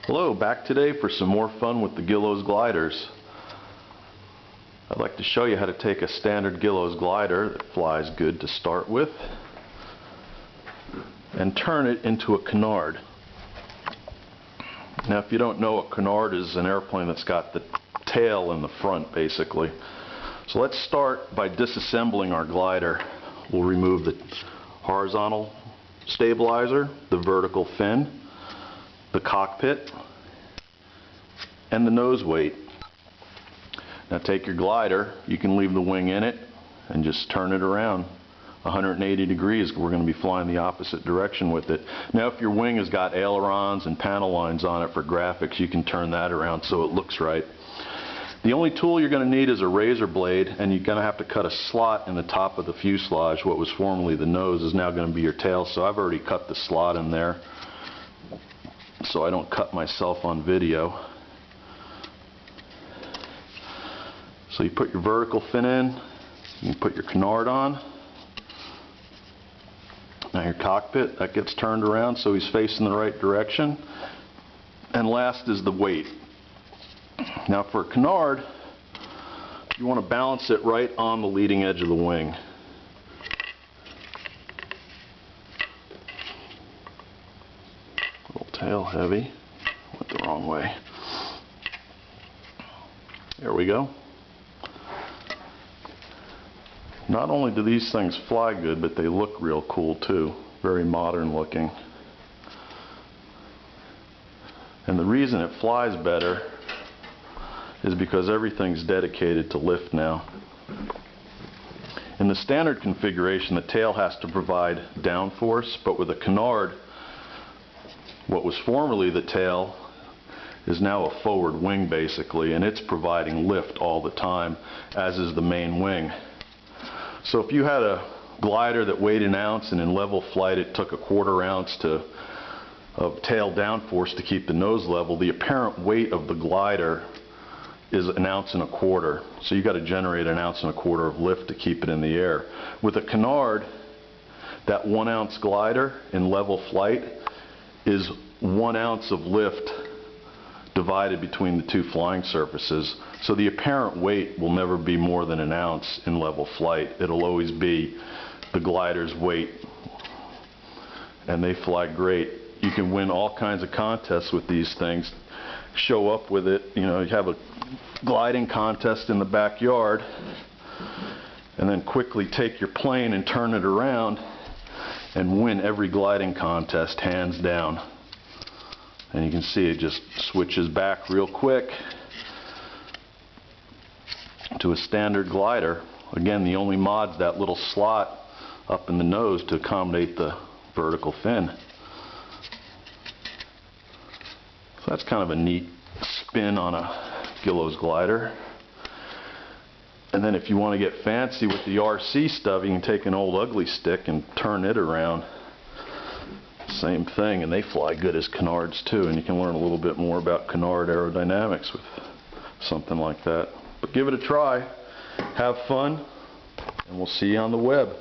Hello, back today for some more fun with the Guillows gliders. I'd like to show you how to take a standard Guillows glider that flies good to start with and turn it into a Canard. Now if you don't know, a Canard is an airplane that's got the tail in the front basically. So let's start by disassembling our glider. We'll remove the horizontal stabilizer, the vertical fin, the cockpit, and the nose weight. Now take your glider, you can leave the wing in it and just turn it around 180 degrees. We're going to be flying the opposite direction with it. Now if your wing has got ailerons and panel lines on it for graphics, you can turn that around so it looks right. The only tool you're going to need is a razor blade, and you're going to have to cut a slot in the top of the fuselage. What was formerly the nose is now going to be your tail, so I've already cut the slot in there so I don't cut myself on video. So you put your vertical fin in, you put your Canard on. Now your cockpit, that gets turned around so he's facing the right direction. And last is the weight. Now for a Canard, you want to balance it right on the leading edge of the wing. A little tail heavy, went the wrong way. There we go. Not only do these things fly good, but they look real cool too. Very modern looking. And the reason it flies better is because everything's dedicated to lift now. In the standard configuration, the tail has to provide downforce, but with a Canard, what was formerly the tail is now a forward wing basically, and it's providing lift all the time, as is the main wing. So if you had a glider that weighed an ounce and in level flight it took a 1/4 ounce of tail downforce to keep the nose level, the apparent weight of the glider is 1 1/4 ounces. So you got to generate 1 1/4 ounces of lift to keep it in the air. With a Canard, that 1 ounce glider in level flight is 1 ounce of lift divided between the two flying surfaces. So the apparent weight will never be more than 1 ounce in level flight. It'll always be the glider's weight. And they fly great. You can win all kinds of contests with these things. Show up with it, you know, you have a gliding contest in the backyard, and then quickly take your plane and turn it around and win every gliding contest hands down. And you can see it just switches back real quick to a standard glider. Again, the only mod's that little slot up in the nose to accommodate the vertical fin. So that's kind of a neat spin on a Guillows glider. And then if you want to get fancy with the RC stuff, you can take an old ugly stick and turn it around. Same thing, and they fly good as Canards too, and you can learn a little bit more about Canard aerodynamics with something like that. But give it a try, have fun, and we'll see you on the web.